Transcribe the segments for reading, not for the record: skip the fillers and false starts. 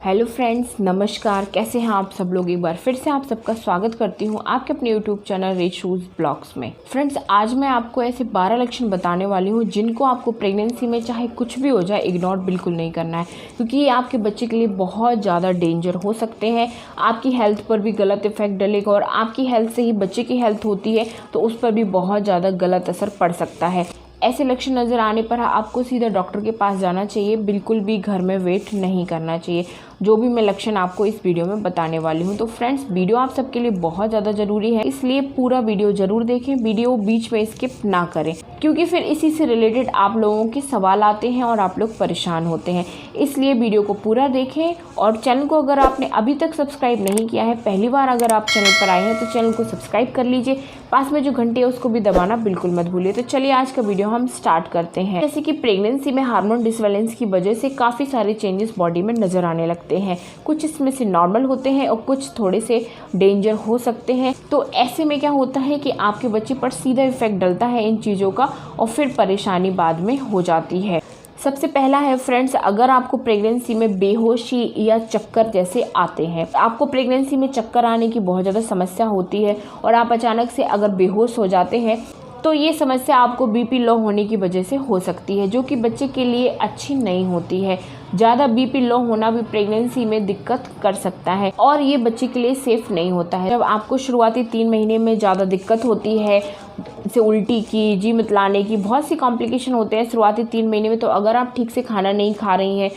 Hello friends, नमस्कार। कैसे हैं आप सब लोग। एक बार फिर से आप सबका स्वागत करती हूं आपके अपने YouTube channel red shoes blogs में। फ्रेंड्स, आज मैं आपको ऐसे 12 लक्षण बताने वाली हूं जिनको आपको प्रेगनेंसी में चाहे कुछ भी हो जाए इग्नोर बिल्कुल नहीं करना है, क्योंकि ये आपके बच्चे के लिए बहुत ज़्यादा डेंजर हो सकते हैं। आपकी हेल्थ पर भी गलत इफेक्ट डलेगा और आपकी हेल्थ से ही बच्चे की हेल्थ होती है तो उस पर भी बहुत ज़्यादा गलत असर पड़ सकता है। ऐसे लक्षण नज़र आने पर आपको सीधा डॉक्टर के पास जाना चाहिए, बिल्कुल भी घर में वेट नहीं करना चाहिए। जो भी मैं लक्षण आपको इस वीडियो में बताने वाली हूँ। तो फ्रेंड्स, वीडियो आप सबके लिए बहुत ज़्यादा ज़रूरी है, इसलिए पूरा वीडियो ज़रूर देखें, वीडियो बीच में स्किप ना करें, क्योंकि फिर इसी से रिलेटेड आप लोगों के सवाल आते हैं और आप लोग परेशान होते हैं। इसलिए वीडियो को पूरा देखें और चैनल को अगर आपने अभी तक सब्सक्राइब नहीं किया है, पहली बार अगर आप चैनल पर आए हैं तो चैनल को सब्सक्राइब कर लीजिए। पास में जो घंटी है उसको भी दबाना बिल्कुल मत भूलिए। तो चलिए आज का वीडियो हम स्टार्ट करते हैं। जैसे कि प्रेगनेंसी में हार्मोन डिसबैलेंस की वजह से काफ़ी सारे चेंजेस बॉडी में नज़र आने लगते हैं। कुछ इसमें से नॉर्मल होते हैं और कुछ थोड़े से डेंजर हो सकते हैं। तो ऐसे में क्या होता है कि आपके बच्चे पर सीधा इफेक्ट डलता है इन चीज़ों का और फिर परेशानी बाद में हो जाती है। सबसे पहला है फ्रेंड्स, अगर आपको प्रेगनेंसी में बेहोशी या चक्कर जैसे आते हैं, आपको प्रेगनेंसी में चक्कर आने की बहुत ज़्यादा समस्या होती है और आप अचानक से अगर बेहोश हो जाते हैं तो ये समस्या आपको बीपी लो होने की वजह से हो सकती है, जो कि बच्चे के लिए अच्छी नहीं होती है। ज़्यादा बीपी लो होना भी प्रेगनेंसी में दिक्कत कर सकता है और ये बच्चे के लिए सेफ नहीं होता है। जब आपको शुरुआती 3 महीने में ज़्यादा दिक्कत होती है, जैसे उल्टी की, जी मितलाने की, बहुत सी कॉम्प्लिकेशन होते हैं शुरुआती 3 महीने में, तो अगर आप ठीक से खाना नहीं खा रही हैं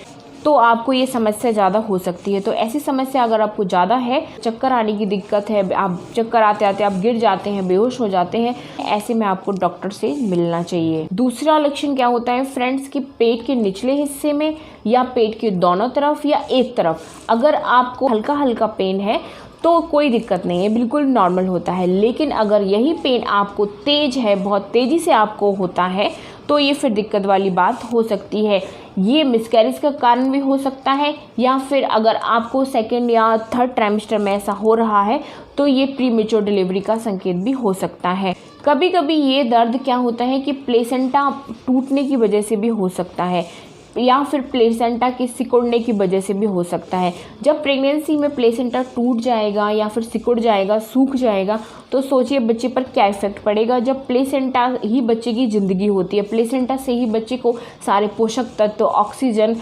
तो आपको ये समस्या ज़्यादा हो सकती है। तो ऐसी समस्या अगर आपको ज़्यादा है, चक्कर आने की दिक्कत है, आप चक्कर आते आते आप गिर जाते हैं, बेहोश हो जाते हैं, ऐसे में आपको डॉक्टर से मिलना चाहिए। दूसरा लक्षण क्या होता है फ्रेंड्स, कि पेट के निचले हिस्से में या पेट के दोनों तरफ या एक तरफ अगर आपको हल्का हल्का पेन है तो कोई दिक्कत नहीं है, बिल्कुल नॉर्मल होता है। लेकिन अगर यही पेन आपको तेज है, बहुत तेज़ी से आपको होता है, तो ये फिर दिक्कत वाली बात हो सकती है। ये मिसकैरेज का कारण भी हो सकता है, या फिर अगर आपको सेकेंड या थर्ड ट्राइमेस्टर में ऐसा हो रहा है तो ये प्रीमेच्योर डिलीवरी का संकेत भी हो सकता है। कभी कभी ये दर्द क्या होता है कि प्लेसेंटा टूटने की वजह से भी हो सकता है या फिर प्लेसेंटा के सिकुड़ने की वजह से भी हो सकता है। जब प्रेगनेंसी में प्लेसेंटा टूट जाएगा या फिर सिकुड़ जाएगा, सूख जाएगा, तो सोचिए बच्चे पर क्या इफेक्ट पड़ेगा। जब प्लेसेंटा ही बच्चे की ज़िंदगी होती है, प्लेसेंटा से ही बच्चे को सारे पोषक तत्व, ऑक्सीजन,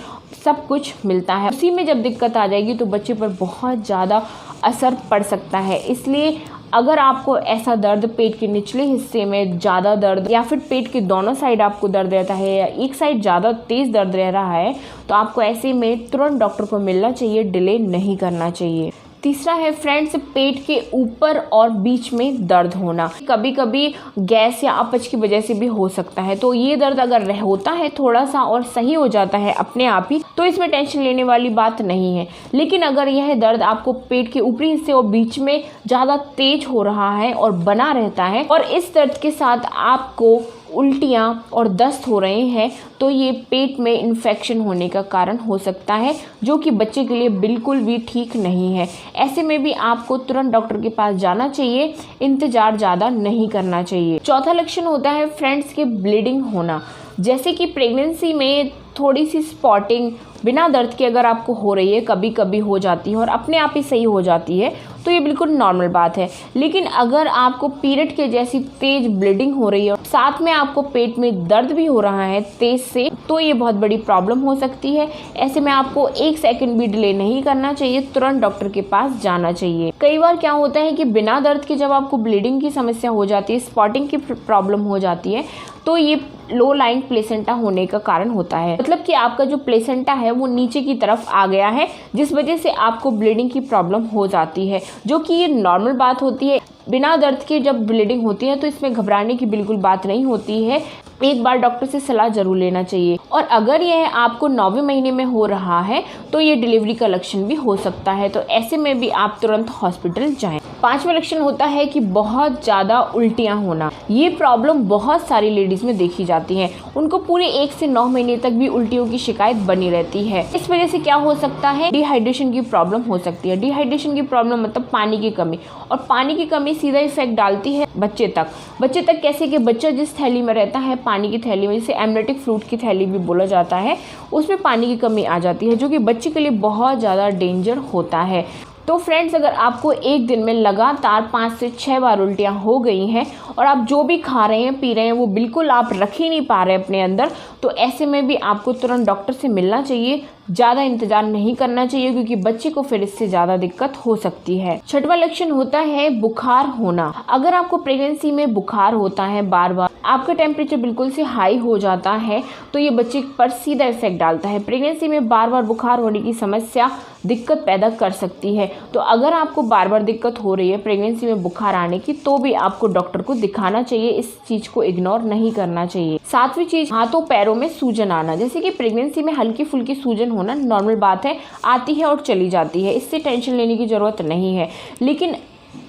सब कुछ मिलता है। उसी में जब दिक्कत आ जाएगी तो बच्चे पर बहुत ज़्यादा असर पड़ सकता है। इसलिए अगर आपको ऐसा दर्द पेट के निचले हिस्से में ज़्यादा दर्द या फिर पेट के दोनों साइड आपको दर्द रहता है या एक साइड ज़्यादा तेज़ दर्द रह रहा है, तो आपको ऐसे में तुरंत डॉक्टर को मिलना चाहिए, डिले नहीं करना चाहिए। तीसरा है फ्रेंड्स, पेट के ऊपर और बीच में दर्द होना। कभी कभी गैस या अपच की वजह से भी हो सकता है। तो ये दर्द अगर होता है थोड़ा सा और सही हो जाता है अपने आप ही, तो इसमें टेंशन लेने वाली बात नहीं है। लेकिन अगर यह दर्द आपको पेट के ऊपरी हिस्से और बीच में ज़्यादा तेज हो रहा है और बना रहता है और इस दर्द के साथ आपको उल्टियाँ और दस्त हो रहे हैं, तो ये पेट में इन्फेक्शन होने का कारण हो सकता है, जो कि बच्चे के लिए बिल्कुल भी ठीक नहीं है। ऐसे में भी आपको तुरंत डॉक्टर के पास जाना चाहिए, इंतजार ज़्यादा नहीं करना चाहिए। चौथा लक्षण होता है फ्रेंड्स के ब्लीडिंग होना। जैसे कि प्रेगनेंसी में थोड़ी सी स्पॉटिंग बिना दर्द के अगर आपको हो रही है, कभी कभी हो जाती है और अपने आप ही सही हो जाती है, तो ये बिल्कुल नॉर्मल बात है। लेकिन अगर आपको पीरियड के जैसी तेज ब्लीडिंग हो रही है और साथ में आपको पेट में दर्द भी हो रहा है तेज से, तो ये बहुत बड़ी प्रॉब्लम हो सकती है। ऐसे में आपको 1 सेकंड भी डिले नहीं करना चाहिए, तुरंत डॉक्टर के पास जाना चाहिए। कई बार क्या होता है कि बिना दर्द के जब आपको ब्लीडिंग की समस्या हो जाती है, स्पॉटिंग की प्रॉब्लम हो जाती है, तो ये लो लाइन प्लेसेंटा होने का कारण होता है। मतलब कि आपका जो प्लेसेंटा है वो नीचे की तरफ आ गया है, जिस वजह से आपको ब्लीडिंग की प्रॉब्लम हो जाती है, जो कि ये नॉर्मल बात होती है। बिना दर्द के जब ब्लीडिंग होती है तो इसमें घबराने की बिल्कुल बात नहीं होती है। एक बार डॉक्टर से सलाह जरूर लेना चाहिए। और अगर यह आपको 9वें महीने में हो रहा है तो ये डिलीवरी का लक्षण भी हो सकता है, तो ऐसे में भी आप तुरंत हॉस्पिटल जाएं। 5वां लक्षण होता है कि बहुत ज़्यादा उल्टियाँ होना। ये प्रॉब्लम बहुत सारी लेडीज़ में देखी जाती है, उनको पूरे 1 से 9 महीने तक भी उल्टियों की शिकायत बनी रहती है। इस वजह से क्या हो सकता है, डिहाइड्रेशन की प्रॉब्लम हो सकती है। डिहाइड्रेशन की प्रॉब्लम मतलब पानी की कमी, और पानी की कमी सीधा इफेक्ट डालती है बच्चे तक। कैसे कि बच्चा जिस थैली में रहता है पानी की थैली में, जिसे एमनेटिक फ्लूइड की थैली भी बोला जाता है, उसमें पानी की कमी आ जाती है, जो कि बच्चे के लिए बहुत ज़्यादा डेंजर होता है। तो फ्रेंड्स, अगर आपको एक दिन में लगातार 5 से 6 बार उल्टियाँ हो गई हैं और आप जो भी खा रहे हैं पी रहे हैं वो बिल्कुल आप रख ही नहीं पा रहे अपने अंदर, तो ऐसे में भी आपको तुरंत डॉक्टर से मिलना चाहिए। ज़्यादा इंतज़ार नहीं करना चाहिए, क्योंकि बच्चे को फिर इससे ज़्यादा दिक्कत हो सकती है। छठवां लक्षण होता है बुखार होना। अगर आपको प्रेगनेंसी में बुखार होता है, बार बार आपका टेम्परेचर बिल्कुल से हाई हो जाता है, तो ये बच्चे पर सीधा इफेक्ट डालता है। प्रेगनेंसी में बार बार बुखार होने की समस्या दिक्कत पैदा कर सकती है। तो अगर आपको बार बार दिक्कत हो रही है प्रेगनेंसी में बुखार आने की, तो भी आपको डॉक्टर को दिखाना चाहिए। इस चीज़ को इग्नोर नहीं करना चाहिए। सातवीं चीज़, हाथों पैरों में सूजन आना। जैसे कि प्रेगनेंसी में हल्की फुल्की सूजन होना नॉर्मल बात है, आती है और चली जाती है, इससे टेंशन लेने की ज़रूरत नहीं है। लेकिन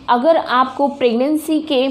अगर आपको प्रेगनेंसी के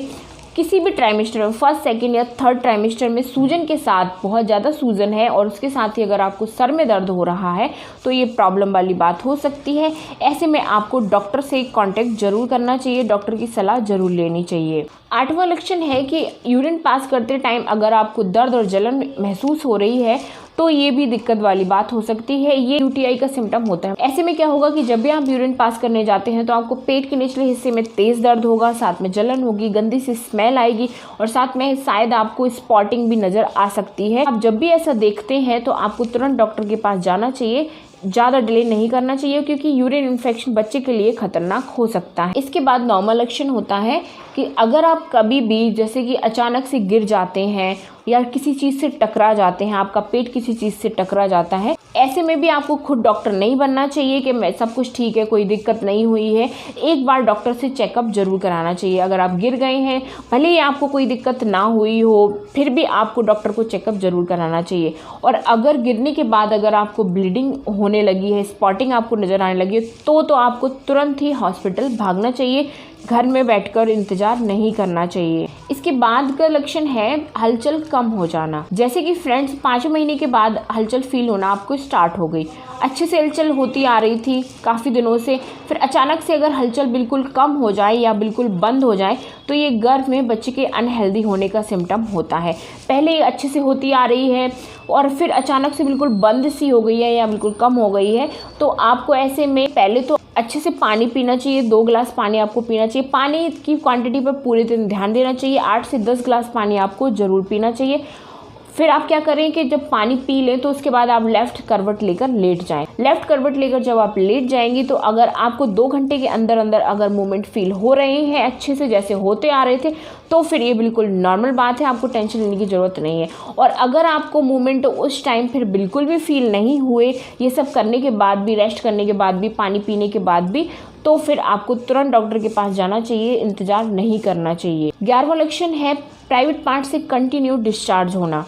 किसी भी ट्राइमेस्टर में, फर्स्ट, सेकंड या थर्ड ट्राइमेस्टर में सूजन के साथ बहुत ज़्यादा सूजन है और उसके साथ ही अगर आपको सर में दर्द हो रहा है, तो ये प्रॉब्लम वाली बात हो सकती है। ऐसे में आपको डॉक्टर से कांटेक्ट जरूर करना चाहिए, डॉक्टर की सलाह जरूर लेनी चाहिए। आठवां लक्षण है कि यूरिन पास करते टाइम अगर आपको दर्द और जलन महसूस हो रही है, तो ये भी दिक्कत वाली बात हो सकती है। ये यूटीआई का सिम्टम होता है। ऐसे में क्या होगा कि जब भी आप यूरिन पास करने जाते हैं, तो आपको पेट के निचले हिस्से में तेज दर्द होगा, साथ में जलन होगी, गंदी सी स्मेल आएगी और साथ में शायद आपको स्पॉटिंग भी नजर आ सकती है। आप जब भी ऐसा देखते हैं तो आपको तुरंत डॉक्टर के पास जाना चाहिए। ज़्यादा डिले नहीं करना चाहिए, क्योंकि यूरिन इन्फेक्शन बच्चे के लिए खतरनाक हो सकता है। इसके बाद नॉर्मल लक्षण होता है कि अगर आप कभी भी जैसे कि अचानक से गिर जाते हैं या किसी चीज़ से टकरा जाते हैं, आपका पेट किसी चीज़ से टकरा जाता है, ऐसे में भी आपको खुद डॉक्टर नहीं बनना चाहिए कि मैं सब कुछ ठीक है, कोई दिक्कत नहीं हुई है। एक बार डॉक्टर से चेकअप जरूर कराना चाहिए। अगर आप गिर गए हैं, भले ही आपको कोई दिक्कत ना हुई हो, फिर भी आपको डॉक्टर को चेकअप जरूर कराना चाहिए। और अगर गिरने के बाद अगर आपको ब्लीडिंग होने लगी है, स्पॉटिंग आपको नज़र आने लगी है, तो आपको तुरंत ही हॉस्पिटल भागना चाहिए। घर में बैठकर इंतजार नहीं करना चाहिए। इसके बाद का लक्षण है हलचल कम हो जाना। जैसे कि फ्रेंड्स, 5 महीने के बाद हलचल फील होना आपको स्टार्ट हो गई। अच्छे से हलचल होती आ रही थी काफ़ी दिनों से, फिर अचानक से अगर हलचल बिल्कुल कम हो जाए या बिल्कुल बंद हो जाए, तो ये गर्भ में बच्चे के अनहेल्दी होने का सिम्टम होता है। पहले ये अच्छे से होती आ रही है और फिर अचानक से बिल्कुल बंद सी हो गई है या बिल्कुल कम हो गई है, तो आपको ऐसे में पहले तो अच्छे से पानी पीना चाहिए। 2 गिलास पानी आपको पीना चाहिए। पानी की क्वांटिटी पर पूरे दिन ध्यान देना चाहिए। 8 से 10 गिलास पानी आपको ज़रूर पीना चाहिए। फिर आप क्या करें कि जब पानी पी लें तो उसके बाद आप लेफ़्ट करवट लेकर लेट जाएं। लेफ़्ट करवट लेकर जब आप लेट जाएंगी, तो अगर आपको 2 घंटे के अंदर अंदर अगर मूवमेंट फील हो रहे हैं अच्छे से जैसे होते आ रहे थे, तो फिर ये बिल्कुल नॉर्मल बात है, आपको टेंशन लेने की ज़रूरत नहीं है। और अगर आपको मूवमेंट उस टाइम फिर बिल्कुल भी फील नहीं हुए, ये सब करने के बाद भी, रेस्ट करने के बाद भी, पानी पीने के बाद भी, तो फिर आपको तुरंत डॉक्टर के पास जाना चाहिए, इंतज़ार नहीं करना चाहिए। 11वां लक्षण है प्राइवेट पार्ट से कंटिन्यू डिस्चार्ज होना।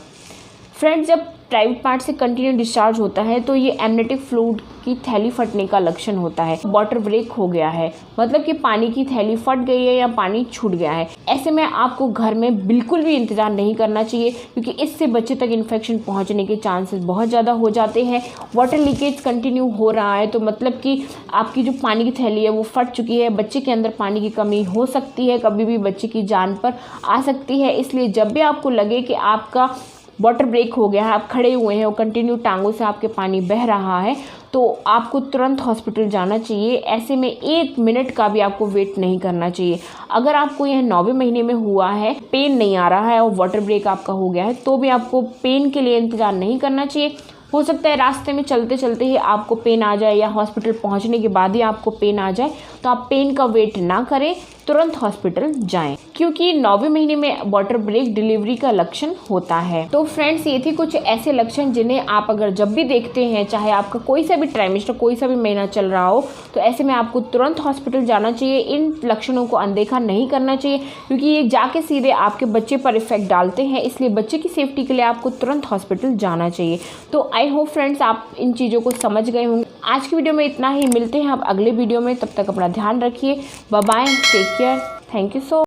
फ्रेंड्स, जब प्राइवेट पार्ट से कंटिन्यू डिस्चार्ज होता है, तो ये एमनेटिक फ्लूइड की थैली फटने का लक्षण होता है। वाटर ब्रेक हो गया है, मतलब कि पानी की थैली फट गई है या पानी छूट गया है। ऐसे में आपको घर में बिल्कुल भी इंतजार नहीं करना चाहिए, क्योंकि इससे बच्चे तक इन्फेक्शन पहुंचने के चांसेस बहुत ज़्यादा हो जाते हैं। वाटर लीकेज कंटिन्यू हो रहा है, तो मतलब कि आपकी जो पानी की थैली है वो फट चुकी है, बच्चे के अंदर पानी की कमी हो सकती है, कभी भी बच्चे की जान पर आ सकती है। इसलिए जब भी आपको लगे कि आपका वाटर ब्रेक हो गया है, आप खड़े हुए हैं और कंटिन्यू टांगों से आपके पानी बह रहा है, तो आपको तुरंत हॉस्पिटल जाना चाहिए। ऐसे में 1 मिनट का भी आपको वेट नहीं करना चाहिए। अगर आपको यह 9वें महीने में हुआ है, पेन नहीं आ रहा है और वाटर ब्रेक आपका हो गया है, तो भी आपको पेन के लिए इंतज़ार नहीं करना चाहिए। हो सकता है रास्ते में चलते चलते ही आपको पेन आ जाए या हॉस्पिटल पहुंचने के बाद ही आपको पेन आ जाए, तो आप पेन का वेट ना करें, तुरंत हॉस्पिटल जाएं, क्योंकि 9वें महीने में वाटर ब्रेक डिलीवरी का लक्षण होता है। तो फ्रेंड्स, ये थी कुछ ऐसे लक्षण जिन्हें आप अगर जब भी देखते हैं, चाहे आपका कोई सा भी ट्राइमेस्टर, कोई सा भी महीना चल रहा हो, तो ऐसे में आपको तुरंत हॉस्पिटल जाना चाहिए। इन लक्षणों को अनदेखा नहीं करना चाहिए, क्योंकि ये जाके सीधे आपके बच्चे पर इफेक्ट डालते हैं। इसलिए बच्चे की सेफ्टी के लिए आपको तुरंत हॉस्पिटल जाना चाहिए। तो आई होप फ्रेंड्स आप इन चीज़ों को समझ गए होंगे। आज की वीडियो में इतना ही, मिलते हैं अब अगले वीडियो में। तब तक अपना ध्यान रखिए। Bye bye, take care, thank you so